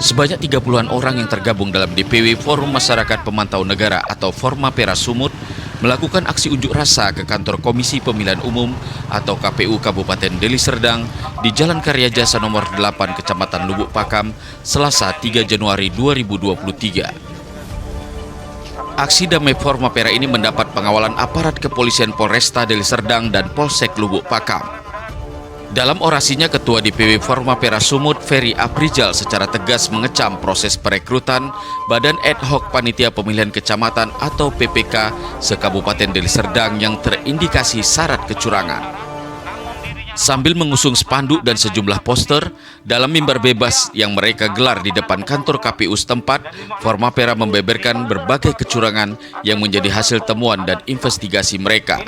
Sebanyak 30-an orang yang tergabung dalam DPW Forum Masyarakat Pemantau Negara atau Formapera Sumut melakukan aksi unjuk rasa ke kantor Komisi Pemilihan Umum atau KPU Kabupaten Deli Serdang di Jalan Karya Jasa nomor 8 Kecamatan Lubuk Pakam, Selasa 3 Januari 2023. Aksi damai Formapera ini mendapat pengawalan aparat kepolisian Polresta Deli Serdang dan Polsek Lubuk Pakam. Dalam orasinya, Ketua DPW Formapera Sumut, Ferry Aprijal, secara tegas mengecam proses perekrutan Badan Ad Hoc Panitia Pemilihan Kecamatan atau PPK se-Kabupaten Deli Serdang yang terindikasi syarat kecurangan. Sambil mengusung spanduk dan sejumlah poster dalam mimbar bebas yang mereka gelar di depan kantor KPU setempat, Formapera membeberkan berbagai kecurangan yang menjadi hasil temuan dan investigasi mereka.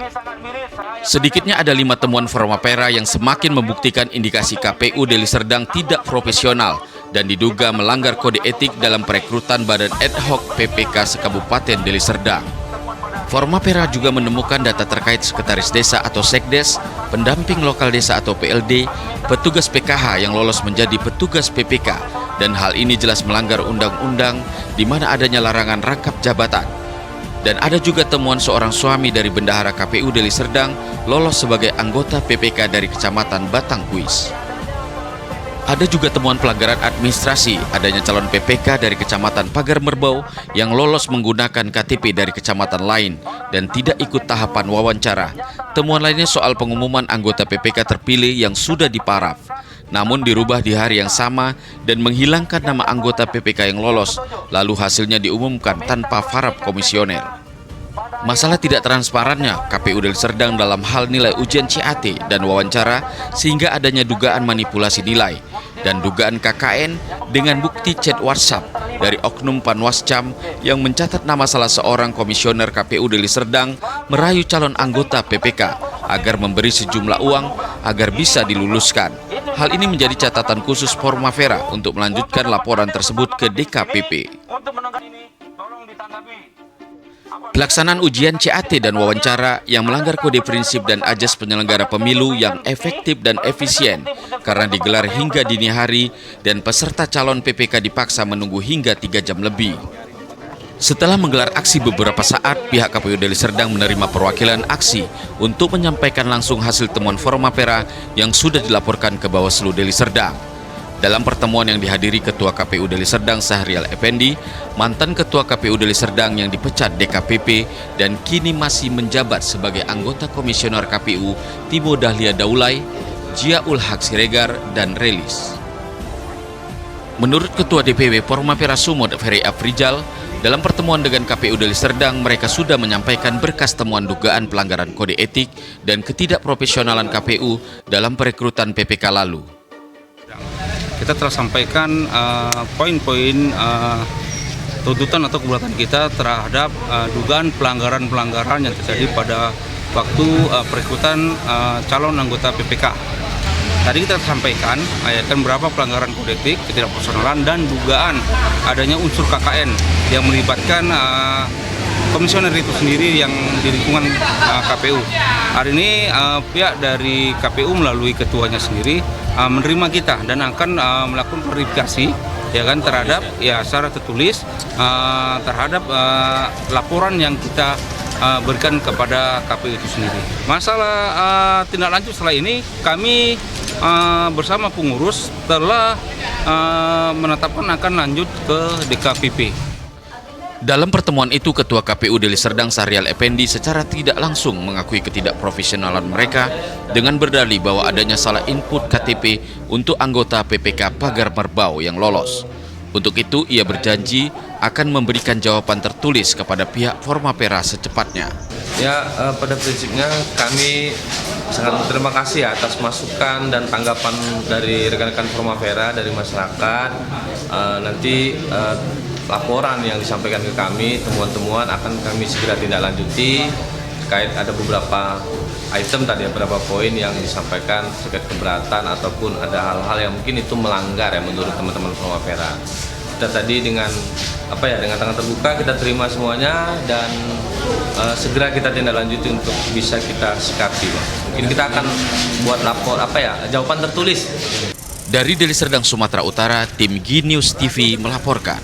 Sedikitnya ada 5 temuan Formapera yang semakin membuktikan indikasi KPU Deli Serdang tidak profesional dan diduga melanggar kode etik dalam perekrutan Badan Ad Hoc PPK se-Kabupaten Deli Serdang. Formapera juga menemukan data terkait sekretaris desa atau sekdes, pendamping lokal desa atau PLD, petugas PKH yang lolos menjadi petugas PPK, dan hal ini jelas melanggar undang-undang di mana adanya larangan rangkap jabatan. Dan ada juga temuan seorang suami dari bendahara KPU Deli Serdang lolos sebagai anggota PPK dari Kecamatan Batangkuis. Ada juga temuan pelanggaran administrasi, adanya calon PPK dari Kecamatan Pagar Merbau yang lolos menggunakan KTP dari kecamatan lain dan tidak ikut tahapan wawancara. Temuan lainnya soal pengumuman anggota PPK terpilih yang sudah diparaf, namun dirubah di hari yang sama dan menghilangkan nama anggota PPK yang lolos, lalu hasilnya diumumkan tanpa farap komisioner. Masalah tidak transparannya KPU Deli Serdang dalam hal nilai ujian CAT dan wawancara sehingga adanya dugaan manipulasi nilai dan dugaan KKN dengan bukti chat WhatsApp dari oknum Panwascam yang mencatat nama salah seorang komisioner KPU Deli Serdang merayu calon anggota PPK agar memberi sejumlah uang agar bisa diluluskan. Hal ini menjadi catatan khusus Formapera untuk melanjutkan laporan tersebut ke DKPP. Pelaksanaan ujian CAT dan wawancara yang melanggar kode prinsip dan ajas penyelenggara pemilu yang efektif dan efisien karena digelar hingga dini hari dan peserta calon PPK dipaksa menunggu hingga 3 jam lebih. Setelah menggelar aksi beberapa saat, pihak KPU Deli Serdang menerima perwakilan aksi untuk menyampaikan langsung hasil temuan Formapera yang sudah dilaporkan ke Bawaslu Deli Serdang. Dalam pertemuan yang dihadiri Ketua KPU Deli Serdang Sahrial Effendi, mantan Ketua KPU Deli Serdang yang dipecat DKPP dan kini masih menjabat sebagai anggota Komisioner KPU Timo Dahlia Daulay, Jiaul Haq Siregar, dan Relis. Menurut Ketua DPW Formapera Sumut, Ferry Aprijal, dalam pertemuan dengan KPU Deli Serdang, mereka sudah menyampaikan berkas temuan dugaan pelanggaran kode etik dan ketidakprofesionalan KPU dalam perekrutan PPK lalu. Kita telah sampaikan poin-poin tuntutan atau keberatan kita terhadap dugaan pelanggaran-pelanggaran yang terjadi pada waktu perekrutan calon anggota PPK. Tadi kita sampaikan beberapa pelanggaran kode etik, ketidakprofesionalan, dan dugaan adanya unsur KKN yang melibatkan komisioner itu sendiri yang di lingkungan KPU. Hari ini pihak dari KPU melalui ketuanya sendiri menerima kita dan akan melakukan verifikasi terhadap secara tertulis terhadap laporan yang kita berikan kepada KPU itu sendiri. Masalah tindak lanjut setelah ini kami bersama pengurus telah menetapkan akan lanjut ke DKPP. Dalam pertemuan itu, Ketua KPU Deli Serdang Sahrial Effendi secara tidak langsung mengakui ketidakprofesionalan mereka dengan berdalih bahwa adanya salah input KTP untuk anggota PPK Pagar Merbau yang lolos. Untuk itu, ia berjanji akan memberikan jawaban tertulis kepada pihak Formapera secepatnya. Pada prinsipnya kami sangat berterima kasih atas masukan dan tanggapan dari rekan-rekan Formapera, dari masyarakat. Nanti laporan yang disampaikan ke kami, temuan-temuan akan kami segera tindak lanjuti terkait ada beberapa item tadi, beberapa poin yang disampaikan terkait keberatan ataupun ada hal-hal yang mungkin itu melanggar menurut teman-teman Formapera. kita tadi dengan dengan tangan terbuka kita terima semuanya dan segera kita tindak lanjuti untuk bisa kita sikapi, Bang. Mungkin kita akan buat lapor jawaban tertulis. Dari Deli Serdang, Sumatera Utara, tim G News TV melaporkan.